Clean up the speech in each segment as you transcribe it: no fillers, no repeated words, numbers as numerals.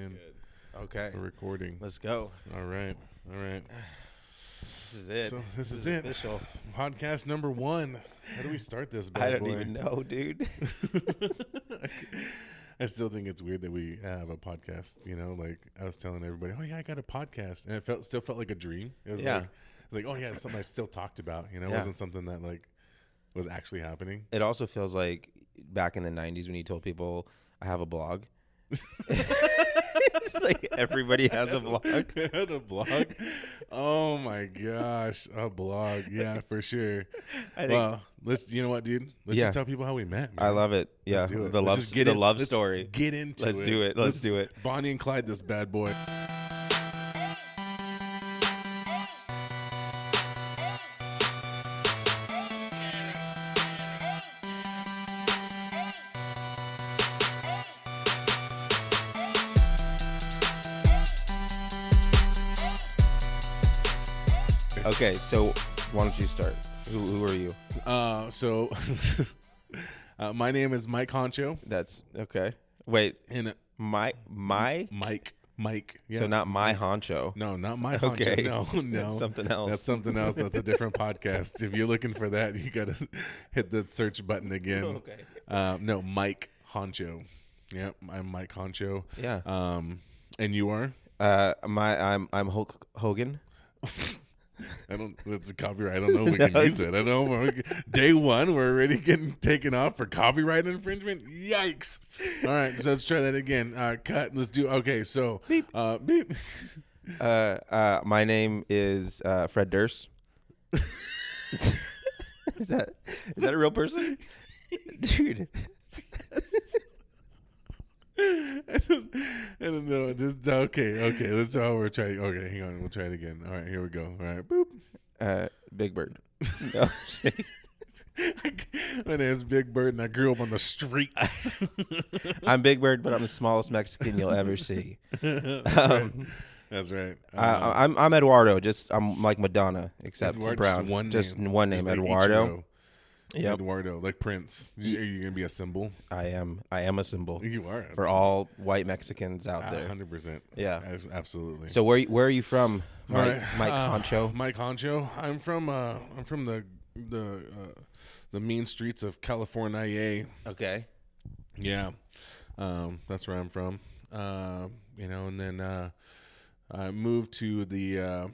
in. Good. Okay. We're recording. Let's go. All right. This is it. So this is it. Official. Podcast number 1. How do we start this bad I don't boy? even know, dude. I still think it's weird that we have a podcast. You know, like I was telling everybody, oh yeah, I got a podcast, and it still felt like a dream. It was like oh yeah, it's something I still talked about. You know, it wasn't something that like was actually happening. It also feels like back in the 90s when you told people I have a blog. It's like everybody has a blog. I had a blog. Oh my gosh, a blog. Yeah, for sure. Well, you know what, dude? Let's just tell people how we met. Man. I love it. Yeah, let's do it. The love story. Get into it. Let's do it. Let's do it. Bonnie and Clyde, this bad boy. Okay, so why don't you start? Who are you? So my name is Mike Honcho. That's okay. Wait, And Mike. Yeah. So not my honcho. No, not my Honcho. Okay. No. That's something else. That's something else. That's a different podcast. If you're looking for that, you gotta hit the search button again. Okay. No, Mike Honcho. Yep, I'm Mike Honcho. Yeah. And you are? I'm Hulk Hogan. It's a copyright. I don't know if we can use it. I don't know. Day one, we're already getting taken off for copyright infringement. Yikes. All right, so let's try that again. Cut. Let's do, okay, so. Beep. Beep. My name is Fred Durst. Is that a real person? Dude. I don't know. Okay. Let's how we're trying. Okay, hang on. We'll try it again. All right, here we go. All right, boop. Big Bird. No, My name is Big Bird, and I grew up on the streets. I'm Big Bird, but I'm the smallest Mexican you'll ever see. That's right. I'm Eduardo. I'm like Madonna, except Eduardo, brown. Just one name, like Eduardo. Yep. Eduardo, like Prince. Are you gonna be a symbol? I am a symbol. You are for all white Mexicans out there. 100%. Yeah, absolutely. So where are you from, Mike? Right. Mike Honcho. Mike Honcho. I'm from the mean streets of California. Okay. Yeah, that's where I'm from. And then I moved to the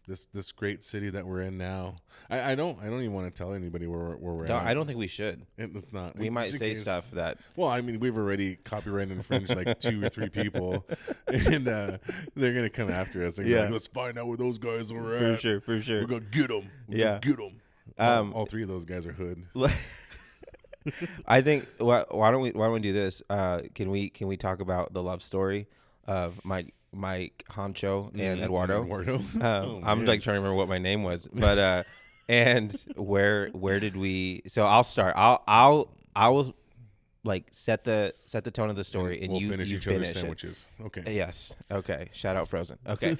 this great city that we're in now. I don't even want to tell anybody where we're at. I don't think we should. It's not. We might say stuff that. Well, I mean, we've already copyright infringed like 2 or 3 people, and they're gonna come after us. And be like, let's find out where those guys are at. For sure. We're gonna get them. Get them. All 3 of those guys are hood. I think. Why don't we do this? Can we talk about the love story of Mike Honcho and Eduardo? I'm like trying to remember what my name was, but and where did we? So I'll start. I will like set the tone of the story, and we'll you finish each other's sandwiches. Okay. Yes. Okay. Shout out Frozen. Okay.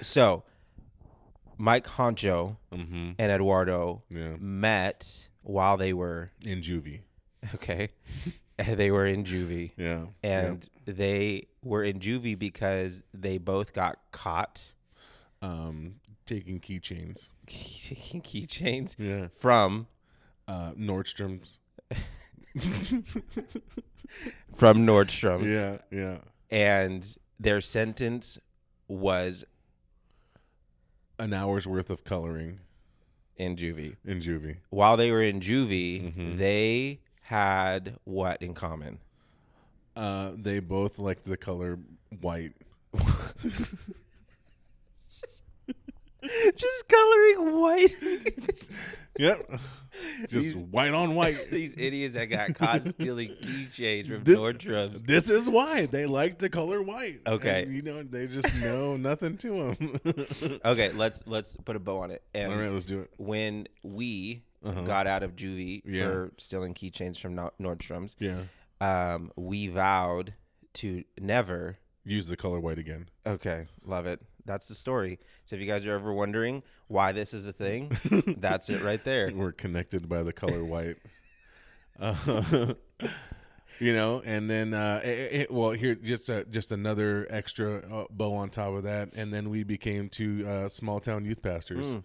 So Mike Honcho and Eduardo met while they were in juvie. Okay. They were in juvie. Yeah. And they were in juvie because they both got caught taking keychains. Taking keychains? Yeah. From Nordstrom's. From Nordstrom's. Yeah. And their sentence was an hour's worth of coloring in juvie. While they were in juvie, they had what in common? They both liked the color white. Just coloring white. Yep. Just white on white. These idiots that got caught stealing keychains from Nordstrom's. This is why they like the color white. Okay. And, they just know nothing to them. Okay, let's put a bow on it. And all right, let's do it. When we got out of juvie for stealing keychains from Nordstrom's, we vowed to never use the color white again. Okay, love it. That's the story. So if you guys are ever wondering why this is a thing, that's it right there. We're connected by the color white. you know, and then well, here just another extra bow on top of that, and then we became two small town youth pastors.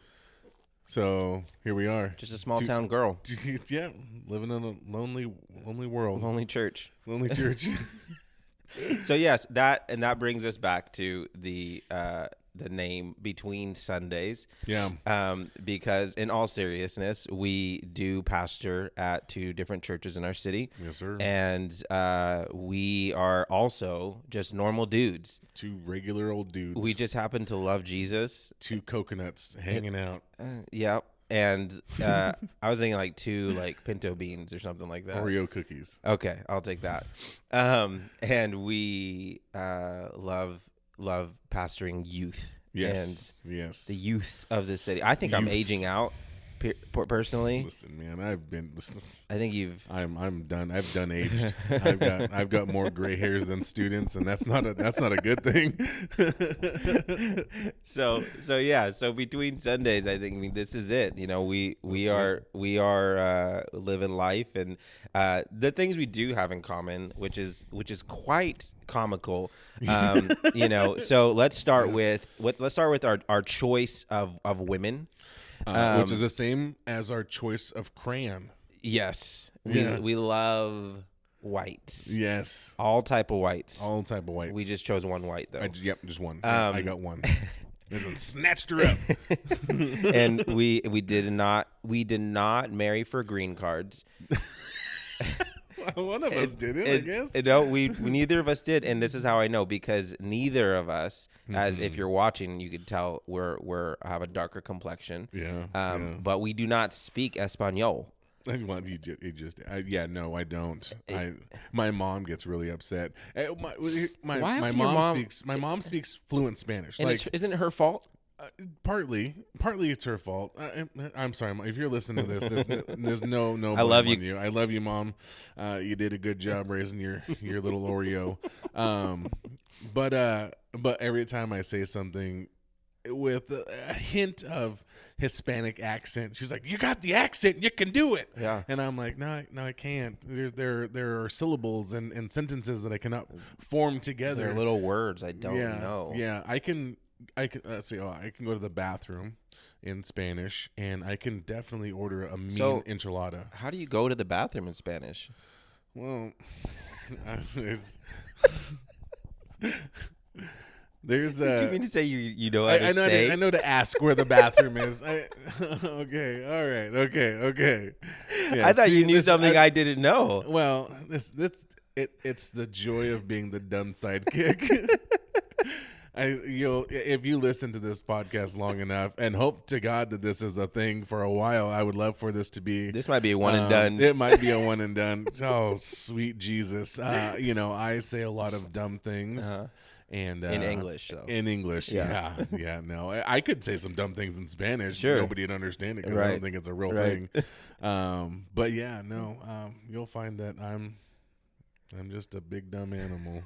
So here we are, just a small town girl. Yeah, living in a lonely world, lonely church. So yes, that brings us back to the name Between Sundays. Yeah. Because in all seriousness, we do pastor at 2 different churches in our city. Yes, sir. And we are also just normal dudes. 2 regular old dudes. We just happen to love Jesus. 2 coconuts hanging out. Yeah. And I was thinking like 2 like pinto beans or something like that. Oreo cookies. Okay, I'll take that. And we love pastoring youth. Yes. And yes. the youths of the city. I think I'm aging out personally. Listen, man, I think you've. I'm done. I've done aged. I've got more gray hairs than students, and that's not a good thing. So yeah. So Between Sundays, I think this is it. You know, we are living life, and the things we do have in common, which is quite comical. You know. So let's start with our choice of women. Which is the same as our choice of crayon. Yes. We love whites. Yes. All type of whites. We just chose one white, though. Yep, just one. I got one. And snatched her up. And we did not marry for green cards. One of us didn't, I guess. No, we neither of us did, and this is how I know, because neither of us, as if you're watching, you could tell we're have a darker complexion. Yeah. But we do not speak Espanol. No, I don't. My mom gets really upset. My mom speaks fluent Spanish. And isn't it her fault? Partly it's her fault. I'm sorry, Mom. If you're listening to this, there's no. I love you. On you. I love you, Mom. You did a good job raising your little Oreo. But every time I say something with a hint of Hispanic accent, she's like, "You got the accent. You can do it." Yeah. And I'm like, "No, I can't. There are syllables and sentences that I cannot form together. There are little words I don't know." Yeah, I can let's see. I can go to the bathroom in Spanish, and I can definitely order a mean enchilada. How do you go to the bathroom in Spanish? Well, there's Did you mean to say you know how to say? I know to ask where the bathroom is. Okay, all right, okay. Yeah, I thought you knew something I didn't know. Well, it's the joy of being the dumb sidekick. If you listen to this podcast long enough, and hope to God that this is a thing for a while, I would love for this to be. This might be a one and done. It might be a one and done. Oh, sweet Jesus! I say a lot of dumb things. And in English, though. In English, yeah. No, I could say some dumb things in Spanish. Sure. Nobody would understand it because I don't think it's a real thing. But yeah, no. You'll find that I'm just a big dumb animal.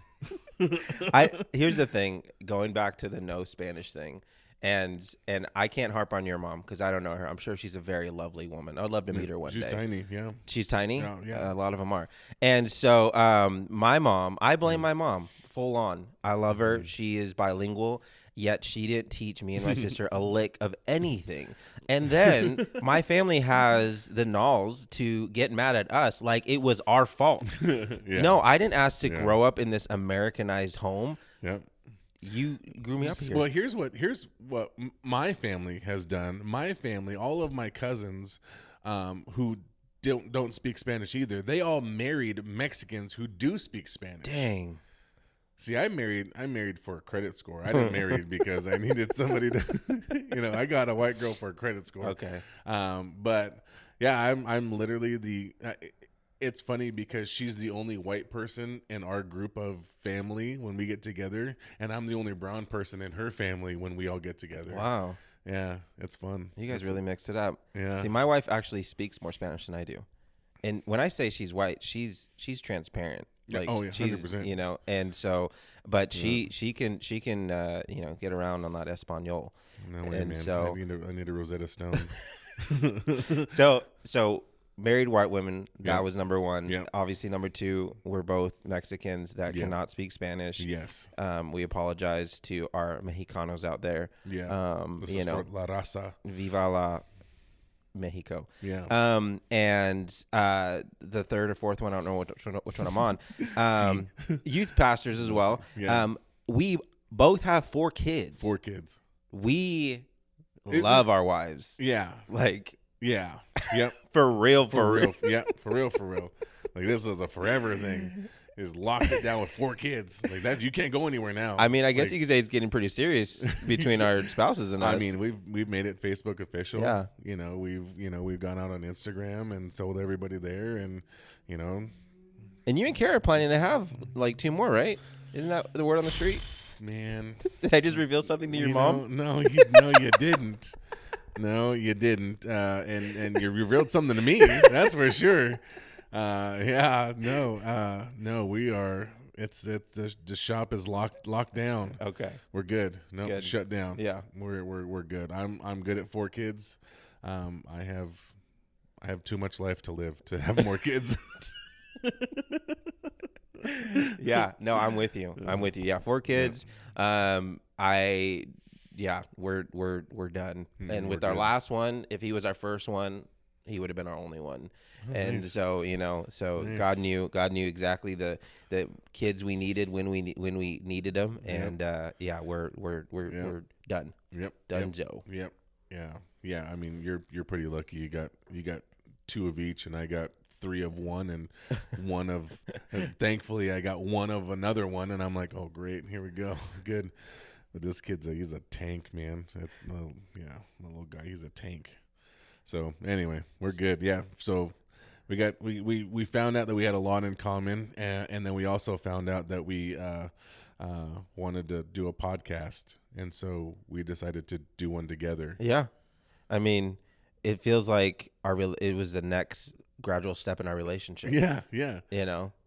Here's the thing. Going back to the no Spanish thing, and I can't harp on your mom because I don't know her. I'm sure she's a very lovely woman. I'd love to meet her one day. She's tiny, yeah. She's tiny. Yeah. A lot of them are. And so, my mom. I blame my mom. Full on. I love her. She is bilingual, yet she didn't teach me and my sister a lick of anything. And then my family has the knowledge to get mad at us like it was our fault. Yeah. No, I didn't ask to grow up in this Americanized home. Yep. You grew me up here. Well, here's what my family has done. My family, all of my cousins who don't speak Spanish either, they all married Mexicans who do speak Spanish. Dang. See, I married for a credit score. I didn't marry because I needed somebody to, I got a white girl for a credit score. Okay. But yeah, I'm literally it's funny because she's the only white person in our group of family when we get together, and I'm the only brown person in her family when we all get together. Wow. Yeah, it's fun. You guys really mixed it up. Yeah. See, my wife actually speaks more Spanish than I do. And when I say she's white, she's transparent. Like, oh yeah, she's 100%. And so, but she can get around on that Espanol. No way, man. So I need a Rosetta Stone. So married white women. That Yep. was number one. Yep. Obviously, number two, we're both Mexicans that Yep. cannot speak Spanish. Yes. We apologize to our Mexicanos out there. Yeah. This is for La Raza. Viva la Mexico. Yeah. And the third or fourth one, I don't know which one I'm on. Youth pastors as well. Yeah. We both have 4 kids. 4 kids. We love our wives. Yeah. Like, yeah. Yep. for real. Yeah. For real. Like this was a forever thing. Is locked it down with 4 kids like that. You can't go anywhere now. I mean, I guess you could say it's getting pretty serious between our spouses and us. I mean, we've made it Facebook official. Yeah. We've gone out on Instagram and sold everybody there, and And you and Kara are planning to have like 2 more, right? Isn't that the word on the street? Man, did I just reveal something to your mom? No, you didn't. No, you didn't. And you revealed something to me. That's for sure. No, we are. It's the shop is locked down. Okay, we're good. No, good. Shut down. Yeah, we're good. I'm good at 4 kids. I have too much life to live to have more kids. Yeah, no, I'm with you. Yeah, 4 kids. Yeah. We're done. And with we're our good. last one, if he was our first one, he would have been our only one. And nice. So Nice. God knew exactly the kids we needed when we needed them. And we're done. Yep. Donezo. Yep. Yeah. I mean, you're pretty lucky. You got 2 of each, and I got 3 of one, and one of. And thankfully, I got 1 of another one, and I'm like, oh great, here we go, good. But this he's a tank, man. The little guy, he's a tank. So anyway, we're good. Yeah. So we found out that we had a lot in common, and then we also found out that we wanted to do a podcast, and so we decided to do one together. Yeah, I mean, it feels like it was the next gradual step in our relationship. Yeah.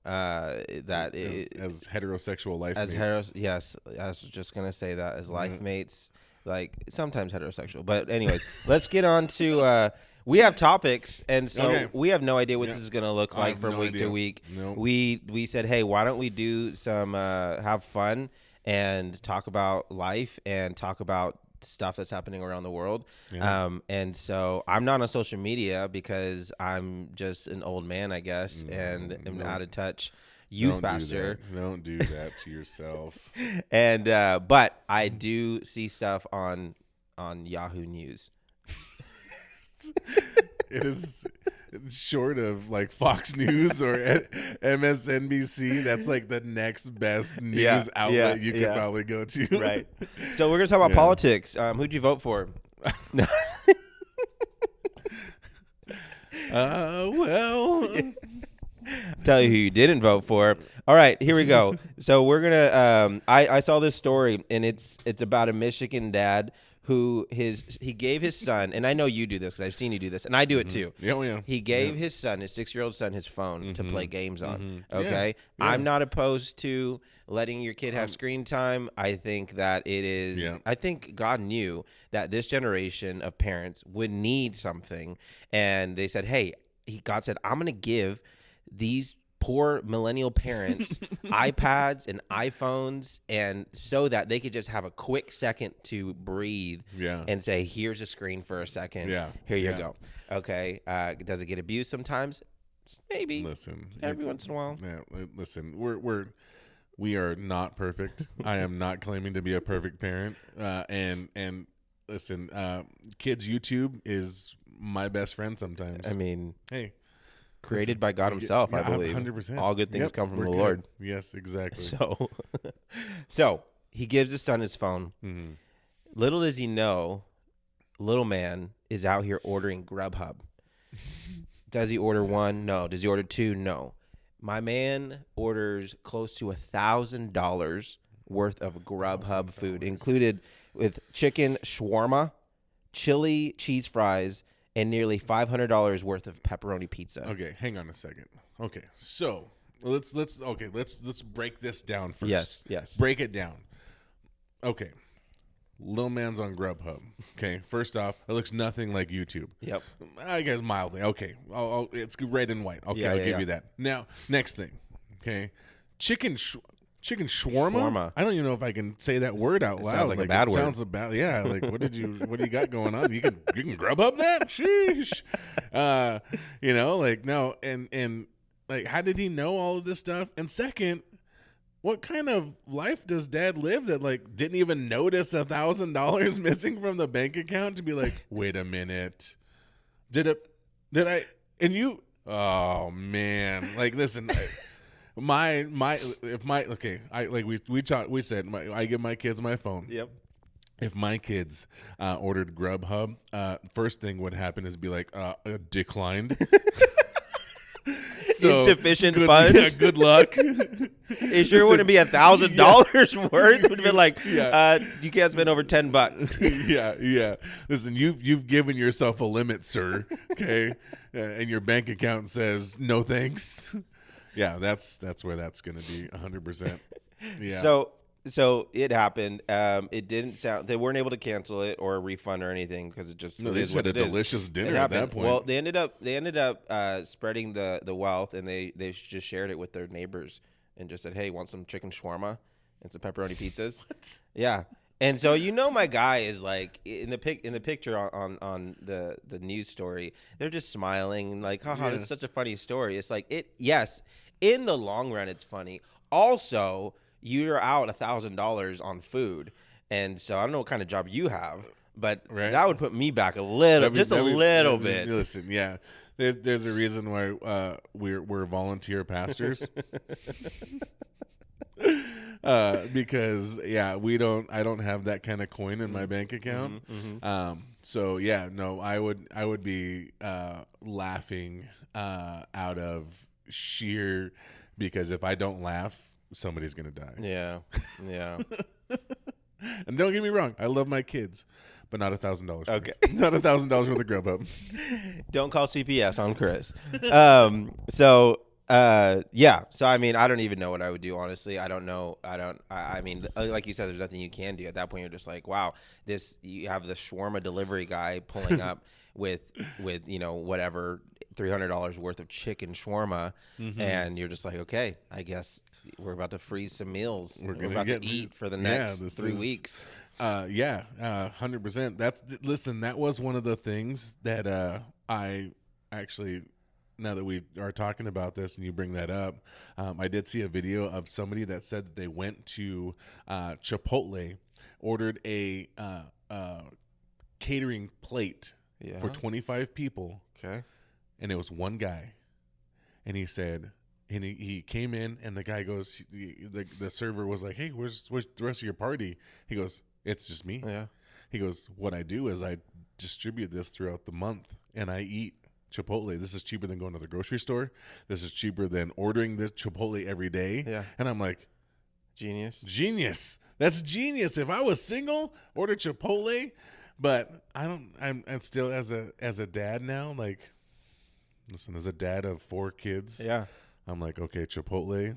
That as heterosexual life as mates. yes, I was just gonna say that as life mates, like sometimes heterosexual. But anyways, let's get on to. We have topics, and so we have no idea what this is gonna look like from week to week. Nope. We said, hey, why don't we do some have fun and talk about life and talk about stuff that's happening around the world. And so I'm not on social media because I'm just an old man, I guess, and am out of touch youth pastor. Don't do that to yourself. And but I do see stuff on Yahoo News. It is short of like Fox News or MSNBC. That's like the next best news outlet you could probably go to. Right. So we're gonna talk about politics. Who'd you vote for? Well, tell you who you didn't vote for. All right, here we go. So we're gonna. I saw this story, and it's about a Michigan dad who he gave his son, and I know you do this because I've seen you do this, and I do it too. Yeah. He gave his son, his 6-year-old son, his phone to play games on. Okay, Yeah. I'm not opposed to letting your kid have screen time. I think that it is. Yeah. I think God knew that this generation of parents would need something, and they said, "Hey," God said, "I'm going to give these poor millennial parents iPads and iPhones, and so that they could just have a quick second to breathe and say, here's a screen for a second. Here you go." Okay. Does it get abused sometimes? Maybe. Listen, every once in a while. Yeah. Listen, we are not perfect. I am not claiming to be a perfect parent. And listen, kids YouTube is my best friend sometimes. I mean, hey. Created by God himself, I believe. 100%. All good things come from the Lord. Yes, exactly. So he gives his son his phone. Mm-hmm. Little does he know, little man is out here ordering Grubhub. Does he order 1? No. Does he order 2? No. My man orders close to $1,000 worth of Grubhub food, included with chicken shawarma, chili cheese fries, and nearly $500 worth of pepperoni pizza. Okay, hang on a second. Okay, so let's break this down first. Yes. Break it down. Okay, Lil Man's on Grubhub. Okay, first off, it looks nothing like YouTube. Yep. I guess mildly. Okay, it's red and white. Okay, I'll give you that. Now, next thing. Okay, chicken shawarma. I don't even know if I can say that word out loud. Sounds like a bad word. Sounds about Like, what do you got going on? You can Grubhub that? Sheesh. No, and like, how did he know all of this stuff? And second, what kind of life does Dad live that like didn't even notice $1,000 missing from the bank account to be like, wait a minute, did I? And you, oh man, like listen, we said I give my kids my phone. Yep. If my kids ordered Grubhub, first thing would happen is be like declined. So, insufficient funds. Yeah, good luck. It sure wouldn't be $1,000 worth. It would have been like, you can't spend over $10. Yeah. Listen, you've given yourself a limit, sir. Okay, and your bank account says no thanks. Yeah, that's where that's going to be 100%. Yeah. So it happened. It didn't sound. They weren't able to cancel it or refund or anything because it just. No, they just had a delicious dinner at that point. Well, they ended up spreading the wealth, and they just shared it with their neighbors and just said, "Hey, want some chicken shawarma and some pepperoni pizzas?" What? Yeah. And so my guy is like in the picture on the news story. They're just smiling like, haha, this is such a funny story. It's like yes, in the long run, it's funny. Also, you're out $1,000 on food, and so I don't know what kind of job you have, but that would put me back a little bit. Listen, yeah, there's a reason why we're volunteer pastors. Because I don't have that kind of coin in my bank account. So yeah, no, I would be laughing out of sheer, because if I don't laugh, somebody's gonna die. Yeah. And don't get me wrong, I love my kids, but not $1,000. Okay, not $1,000 worth of Grubhub. Don't call CPS on Chris. So I mean, I don't even know what I would do, honestly. I don't know. I mean, like you said, there's nothing you can do at that point. You're just like, wow, you have the shawarma delivery guy pulling up with whatever $300 worth of chicken shawarma, and you're just like, okay, I guess we're about to freeze some meals. We're about to eat for the next 3 weeks. 100%. Listen, that was one of the things that I actually, now that we are talking about this and you bring that up, I did see a video of somebody that said that they went to Chipotle, ordered a catering plate for 25 people. Okay. And it was one guy. And he said, and he came in, and the guy goes, the server was like, hey, where's the rest of your party? He goes, it's just me. Yeah. He goes, what I do is I distribute this throughout the month, and I eat Chipotle. This is cheaper than going to the grocery store. This is cheaper than ordering the Chipotle every day. Yeah. And I'm like, genius. That's genius. If I was single, order Chipotle. But I'm still as a dad now, like, listen, as a dad of 4 kids. Yeah. I'm like, okay, Chipotle,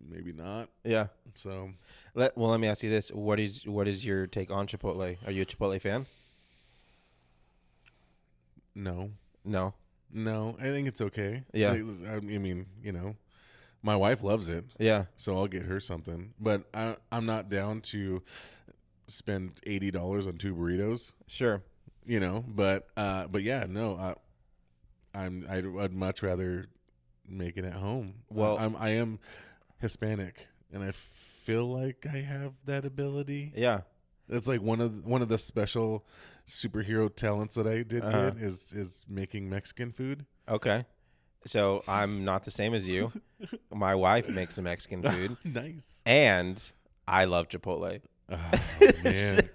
maybe not. Yeah. So, let me ask you this: what is your take on Chipotle? Are you a Chipotle fan? No. I think it's okay. Yeah. I mean, my wife loves it. Yeah. So I'll get her something, but I'm not down to spend $80 on 2 burritos. Sure. But yeah, no. I'd much rather make it at home. Well, I am Hispanic, and I feel like I have that ability. Yeah. It's like one of the special superhero talents that I did get is making Mexican food. Okay. So I'm not the same as you. My wife makes the Mexican food. Nice. And I love Chipotle. Oh, man.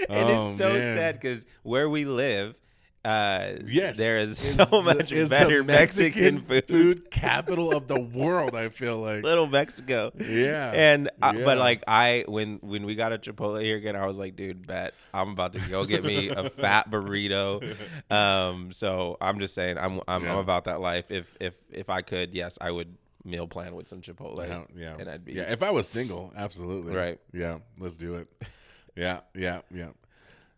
It's so sad because where we live, yes, there is so much better Mexican food. Capital of the world, I feel like. Little Mexico. Yeah. And but like when we got a Chipotle here again, I was like, dude, bet I'm about to go get me a fat burrito. So I'm just saying I'm about that life. If I could, yes, I would meal plan with some Chipotle. Yeah. And I'd be if I was single, absolutely. Right. Yeah, let's do it. Yeah, yeah, yeah.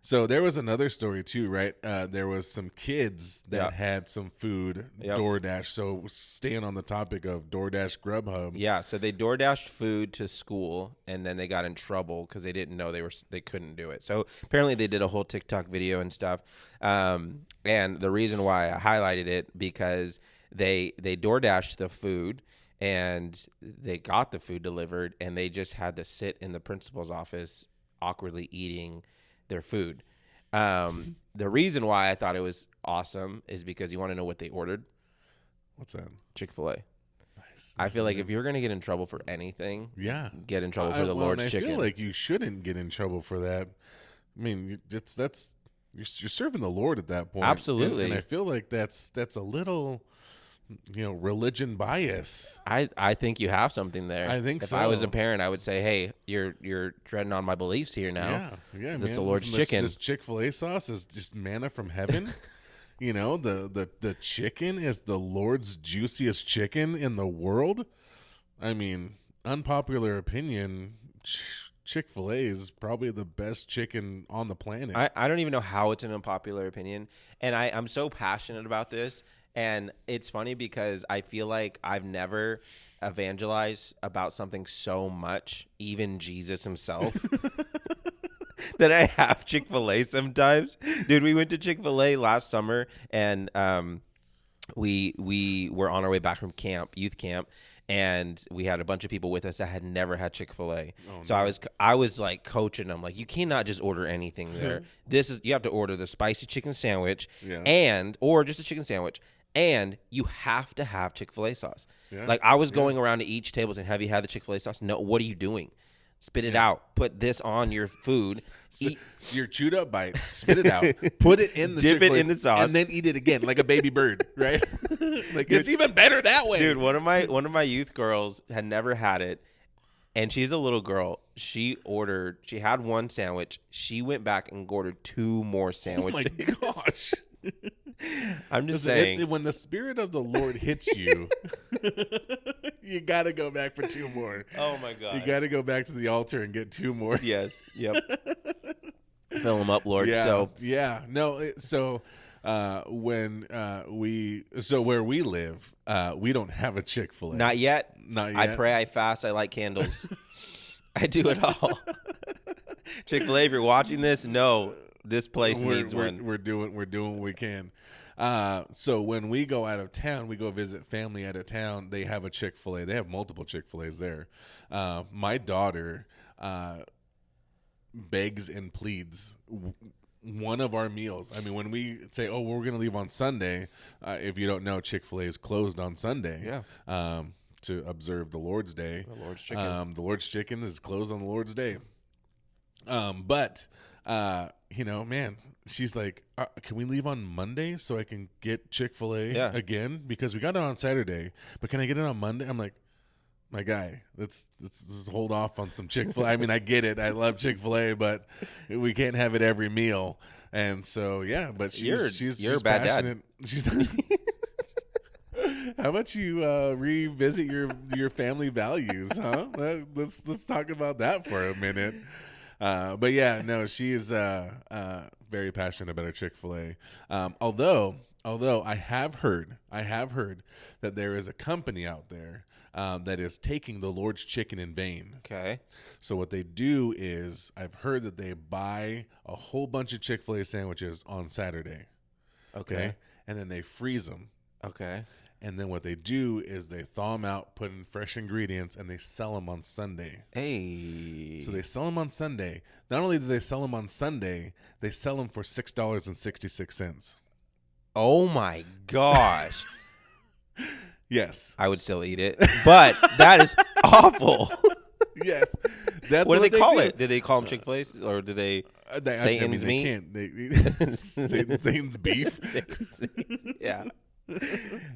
So there was another story too, right? There was some kids that Yep. had some food Yep. DoorDash. So staying on the topic of DoorDash, Grubhub. Yeah, so they DoorDashed food to school, and then they got in trouble because they didn't know they couldn't do it. So apparently they did a whole TikTok video and stuff. And the reason why I highlighted it because they DoorDashed the food, and they got the food delivered, and they just had to sit in the principal's office awkwardly eating their food. The reason why I thought it was awesome is because you want to know what they ordered? What's that? Chick-fil-A. Nice. I feel like if you're going to get in trouble for anything, yeah, get in trouble for the Lord's I chicken. I feel like you shouldn't get in trouble for that. I mean, you're serving the Lord at that point. Absolutely. And I feel like that's a little, religion bias. I think you have something there. I think if so. I was a parent, I would say, hey, you're treading on my beliefs here now. Yeah, This man. the Lord's chicken. This Chick-fil-A sauce is just manna from heaven. The chicken is the Lord's juiciest chicken in the world. I mean, unpopular opinion, Chick-fil-A is probably the best chicken on the planet. I don't even know how it's an unpopular opinion. And I'm so passionate about this. And it's funny because I feel like I've never evangelized about something so much, even Jesus himself, that I have Chick-fil-A sometimes. Dude, we went to Chick-fil-A last summer, and we were on our way back from youth camp, and we had a bunch of people with us that had never had Chick-fil-A. So no. I was like coaching them, like, you cannot just order anything there. You have to order the spicy chicken sandwich or just a chicken sandwich. And you have to have Chick-fil-A sauce. Yeah. Like, I was going around to each table saying, have you had the Chick-fil-A sauce? No. What are you doing? Spit it out. Put this on your food. Eat your chewed up bite. Spit it out. Put it in the dip Chick-fil-A, it in the sauce, and then eat it again like a baby bird. Right? Like it's even better that way. Dude, one of my youth girls had never had it, and she's a little girl. She had one sandwich. She went back and ordered 2 more sandwiches. Oh my gosh. I'm just saying, when the Spirit of the Lord hits you, you got to go back for 2 more. Oh my God. You got to go back to the altar and get 2 more. Yes. Yep. Fill them up, Lord. Yeah. So No. Where we live, we don't have a Chick-fil-A. Not yet. Not yet. I pray, I fast, I light candles. I do it all. Chick-fil-A, if you're watching this, no. This place needs one. We're doing what we can. So when we go out of town, we go visit family out of town. They have a Chick-fil-A. They have multiple Chick-fil-A's there. My daughter begs and pleads one of our meals. I mean, when we say, "Oh, we're going to leave on Sunday," if you don't know, Chick-fil-A is closed on Sunday. Yeah. To observe the Lord's Day. The Lord's chicken. The Lord's chicken is closed on the Lord's Day. Man, she's like, can we leave on Monday so I can get Chick-fil-A again? Because we got it on Saturday, but can I get it on Monday? I'm like, my guy, let's hold off on some Chick-fil-A. I mean, I get it. I love Chick-fil-A, but we can't have it every meal. And so, yeah, but she's a bad passionate. dad. She's how about you revisit your family values, huh? Let's talk about that for a minute. But yeah, no, she is very passionate about her Chick-fil-A. Although I have heard that there is a company out there that is taking the Lord's chicken in vain. Okay. So what they do is, I've heard that they buy a whole bunch of Chick-fil-A sandwiches on Saturday. Okay. And then they freeze them. Okay. And then what they do is they thaw them out, put in fresh ingredients, and they sell them on Sunday. Hey. So they sell them on Sunday. Not only do they sell them on Sunday, they sell them for $6.66. Oh my gosh. Yes. I would still eat it, but that is awful. Yes. That's what do they call it? Did they call them Chick-fil-A, or did they Satan's meat? Satan's beef. Yeah.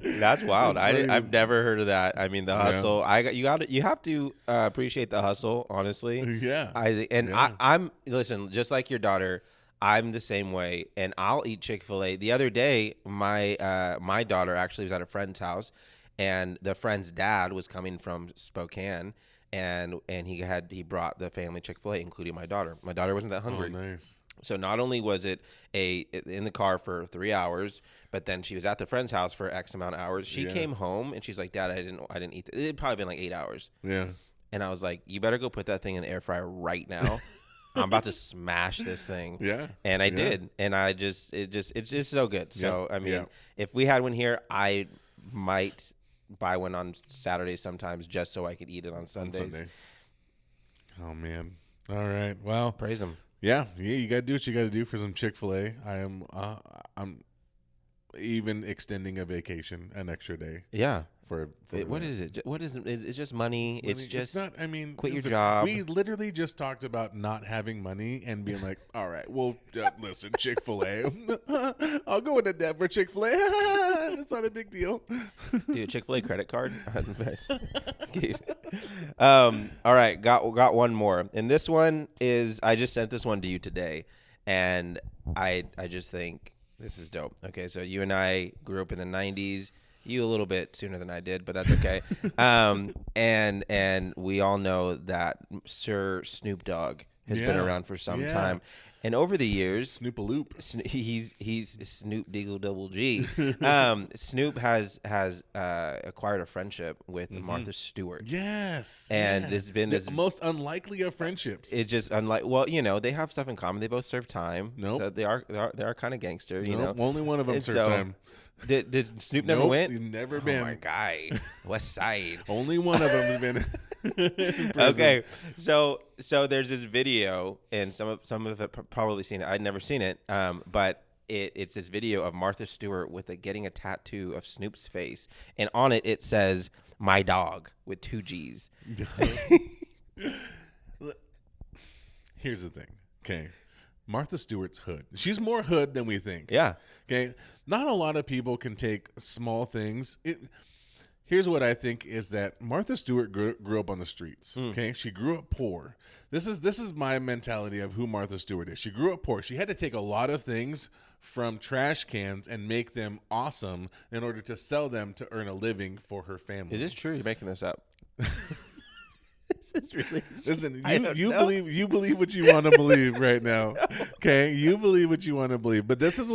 That's wild. I've never heard of that. I mean, the hustle. You have to appreciate the hustle, honestly. Yeah. I'm listen, just like your daughter, I'm the same way, and I'll eat Chick-fil-A. The other day, my daughter actually was at a friend's house, and the friend's dad was coming from Spokane, and he brought the family Chick-fil-A, including my daughter. My daughter wasn't that hungry. Oh, nice. So not only was it in the car for 3 hours, but then she was at the friend's house for X amount of hours. She came home and she's like, "Dad, I didn't eat. It had probably been like 8 hours." Yeah. And I was like, "You better go put that thing in the air fryer right now. I'm about to smash this thing." Yeah. And I did, and it's just so good. So I mean, if we had one here, I might buy one on Saturdays sometimes just so I could eat it on Sundays. Oh man! All right, well, Praise him. Yeah, you gotta do what you gotta do for some Chick-fil-A. I'm even extending a vacation an extra day. Yeah. For what is it? What is it? It's just money. It's just not. I mean, quit your job. We literally just talked about not having money and being like, all right, well, listen, Chick-fil-A. I'll go into debt for Chick-fil-A. It's not a big deal. Dude, Chick-fil-A credit card. All right, got one more, and this one is I just sent this one to you today, and I just think this is dope. Okay, so you and I grew up in the '90s. You a little bit sooner than I did, but that's okay. And we all know that Sir Snoop Dogg has been around for some time, and over the years, Snoop-a-loop. He's Snoop Diggle Double G. Snoop has acquired a friendship with Martha Stewart. Yes, and there's been this most unlikely of friendships. It's just unlike. Well, you know, they have stuff in common. They both serve time. Nope. So they are kind of gangster. You know, only one of them served time. Did Snoop never win? He's never been. Oh my guy, West Side. Only one of them has been. Okay, so there's this video, and some of it probably seen it. I'd never seen it, but it's this video of Martha Stewart getting a tattoo of Snoop's face, and on it says "My dog" with 2 G's. Here's the thing, okay. Martha Stewart's hood. She's more hood than we think. Yeah. Okay. Not a lot of people can take small things. Here's what I think is that Martha Stewart grew up on the streets. Okay. She grew up poor. This is my mentality of who Martha Stewart is. She grew up poor. She had to take a lot of things from trash cans and make them awesome in order to sell them to earn a living for her family. Is this true? You're making this up. It's really listen. You believe what you want to believe right now. Okay, you believe what you want to believe. But this is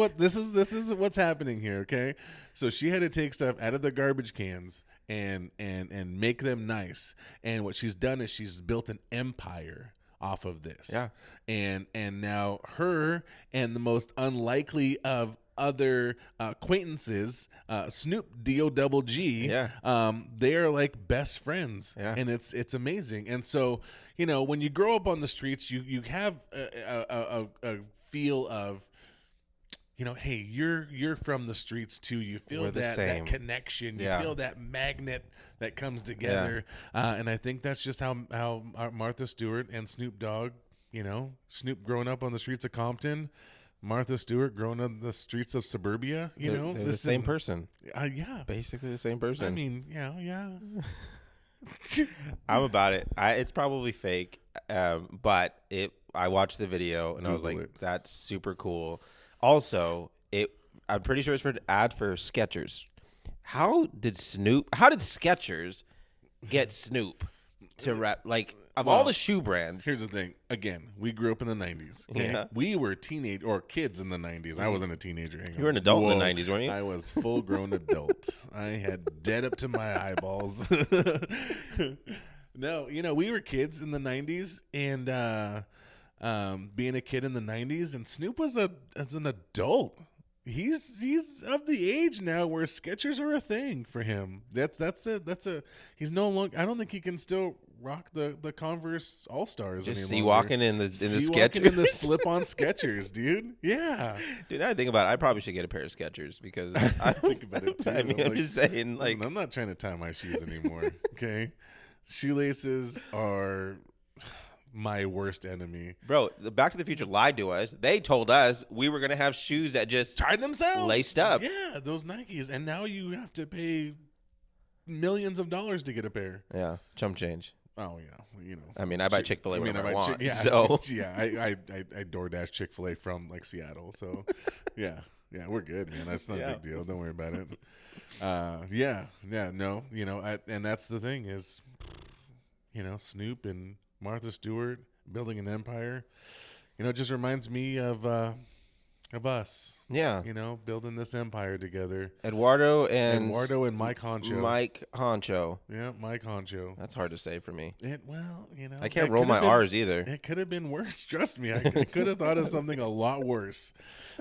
what's happening here. Okay, so she had to take stuff out of the garbage cans and make them nice. And what she's done is she's built an empire off of this. Yeah, and now her and the most unlikely of other acquaintances, Snoop D-O-double-G, they are like best friends, and it's amazing. And so, you know, when you grow up on the streets, you have a feel of, you know, hey, you're from the streets too. You feel that connection. You feel that magnet that comes together, and I think that's just how Martha Stewart and Snoop Dogg, you know, Snoop growing up on the streets of Compton, Martha Stewart growing up the streets of suburbia, they're the same person. Yeah. Basically the same person. I mean, yeah. I'm about it. It's probably fake, but I watched the video and I was like, that's super cool. Also, I'm pretty sure it's for an ad for Skechers. How did Skechers get Snoop to rap? Like, all the shoe brands. Here's the thing. Again, we grew up in the 90s. Okay? Yeah. We were kids in the 90s. I wasn't a teenager. You were an adult in the 90s, weren't you? I was full-grown adult. I had dead up to my eyeballs. No, we were kids in the 90s, and being a kid in the 90s, and Snoop was as an adult. He's of the age now where Skechers are a thing for him. He's no longer. I don't think he can still rock the Converse All Stars. Just sea walking in the Skechers, in the slip on Skechers, dude. Yeah, dude. I think about it. I probably should get a pair of Skechers because I think about it too. I mean, I'm just saying, like, I'm not trying to tie my shoes anymore. Okay, shoelaces are my worst enemy. Bro, the Back to the Future lied to us. They told us we were going to have shoes that just tied themselves, laced up. Yeah, those Nikes. And now you have to pay millions of dollars to get a pair. Yeah, chump change. Oh, yeah. I mean, I buy Chick-fil-A whenever I want. I DoorDash Chick-fil-A from, like, Seattle. So, yeah, we're good, man. That's not a big deal. Don't worry about it. No. And that's the thing is, Snoop and Martha Stewart building an empire. It just reminds me of us. Yeah. Building this empire together. Eduardo and Mike Honcho. Mike Honcho. Yeah, Mike Honcho. That's hard to say for me. I can't roll my R's either. It could have been worse. Trust me, I could have thought of something a lot worse.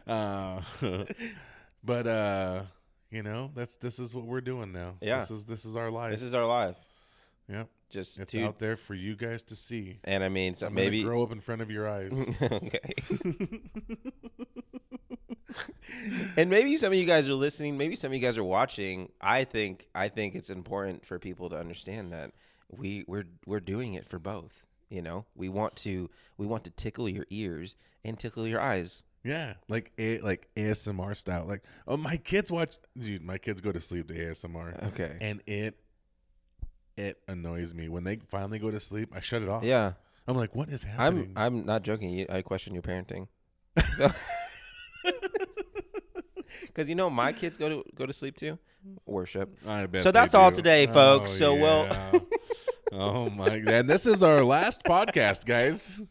But this is what we're doing now. Yeah, this is our life. This is our life. Yep. It's out there for you guys to see. And I mean, so I'm maybe grow up in front of your eyes. Okay. And maybe some of you guys are listening. Maybe some of you guys are watching. I think it's important for people to understand that we're doing it for both. We want to tickle your ears and tickle your eyes. Yeah, like ASMR style. Like, my kids watch. Dude, my kids go to sleep to ASMR. Okay. And it annoys me when they finally go to sleep. I shut it off. Yeah. I'm like, what is happening? I'm not joking. I question your parenting. So, because my kids go to sleep too. Worship. I bet. So that's all today, folks. So yeah. Oh my God! And this is our last podcast, guys.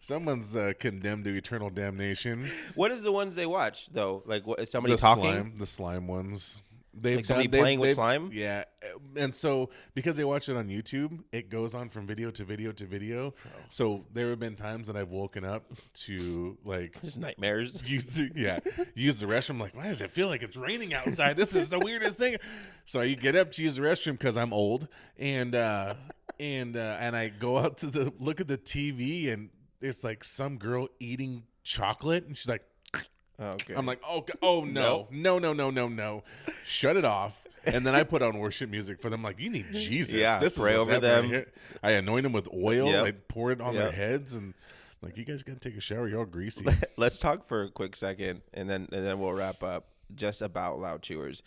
Someone's condemned to eternal damnation. What is the ones they watch though? Like, what is somebody talking? The slime ones. Somebody playing with slime? Yeah. And so because they watch it on YouTube, it goes on from video to video to video. Oh. So there have been times that I've woken up to just nightmares. use the restroom. Like, why does it feel like it's raining outside? This is the weirdest thing. So I get up to use the restroom because I'm old, and I go out to look at the TV, and it's like some girl eating chocolate, and she's like. Okay. I'm like, oh no, no. Shut it off. And then I put on worship music for them. Like, you need Jesus. Yeah, this pray is what's over them. Right. I anoint them with oil. Yep. I pour it on their heads, and like, you guys gotta take a shower. You're all greasy. Let's talk for a quick second, and then we'll wrap up. Just about loud chewers.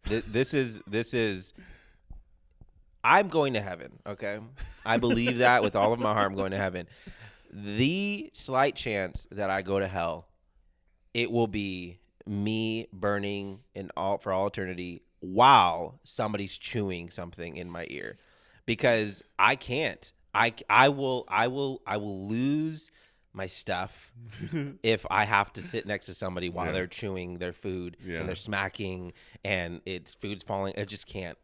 This is. I'm going to heaven. Okay, I believe that with all of my heart. I'm going to heaven. The slight chance that I go to hell. It will be me burning for all eternity while somebody's chewing something in my ear, because I can't. I will lose my stuff if I have to sit next to somebody while they're chewing their food and they're smacking and food's falling. I just can't.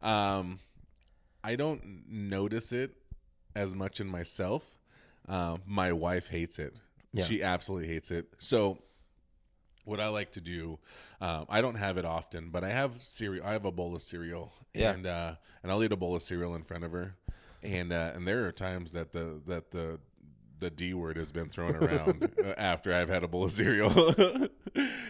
I don't notice it as much in myself. My wife hates it. Yeah. She absolutely hates it. So what I like to do, I don't have it often, but I have cereal. I have a bowl of cereal, and I'll eat a bowl of cereal in front of her, and there are times that the D word has been thrown around after I've had a bowl of cereal.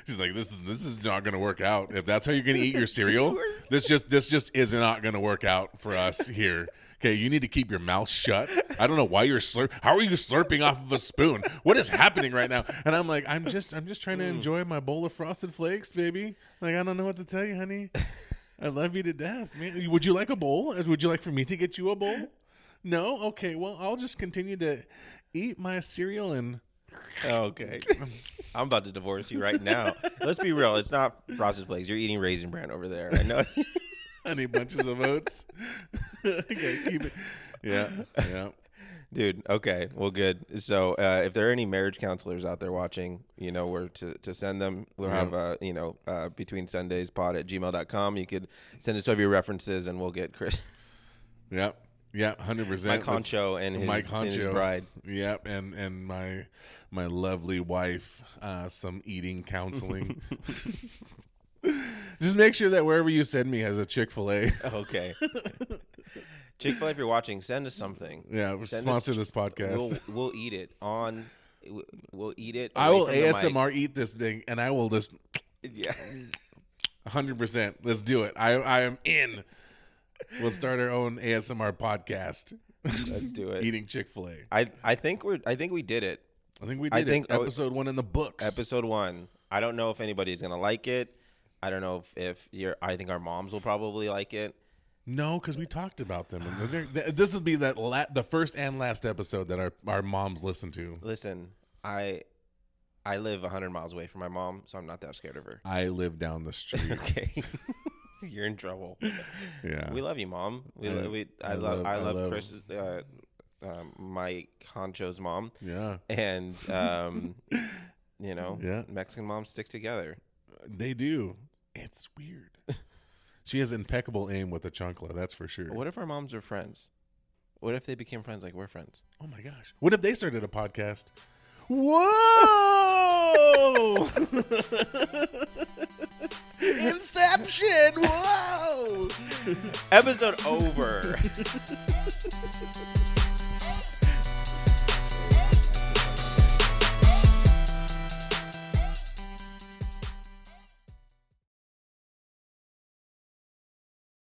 She's like, this is not going to work out. If that's how you're going to eat your cereal, this just is not going to work out for us here. Okay, you need to keep your mouth shut. I don't know why you're How are you slurping off of a spoon? What is happening right now? And I'm like, I'm just trying to enjoy my bowl of Frosted Flakes, baby. Like, I don't know what to tell you, honey. I love you to death, man. Would you like a bowl? Would you like for me to get you a bowl? No? Okay, well, I'll just continue to eat my cereal and... Okay. I'm about to divorce you right now. Let's be real. It's not Frosted Flakes. You're eating Raisin Bran over there. I know. Honey bunches of oats. Okay, keep it. Yeah. Dude, okay. Well, good. So if there are any marriage counselors out there watching, where to send them. We'll have, Between Sundays pod@gmail.com. You could send us over your references and we'll get Chris. Yep. Yeah, 100%. Mike Honcho and his bride. Yep, and my lovely wife, some eating counseling. Just make sure that wherever you send me has a Chick-fil-A. Okay. Chick-fil-A, if you're watching, send us something. Yeah, sponsor this podcast. We'll eat it on. We'll eat it. I will ASMR eat this thing, and I will just. Yeah. 100%. Let's do it. I am in. We'll start our own ASMR podcast. Let's do it. Eating Chick-fil-A. I think we did it. I think we did it. Episode 1 in the books. Episode 1. I don't know if anybody's gonna like it. I don't know if you're. I think our moms will probably like it. No, because we talked about them. And this would be the first and last episode that our moms listen to. Listen, I live 100 miles away from my mom, so I'm not that scared of her. I live down the street. Okay. You're in trouble. Yeah. We love you, Mom. I love Chris's Mike Honcho's mom. Yeah. And Mexican moms stick together. They do. It's weird. She has impeccable aim with a chancla, that's for sure. What if our moms are friends? What if they became friends like we're friends? Oh my gosh. What if they started a podcast? Whoa! Inception! Whoa! Episode over.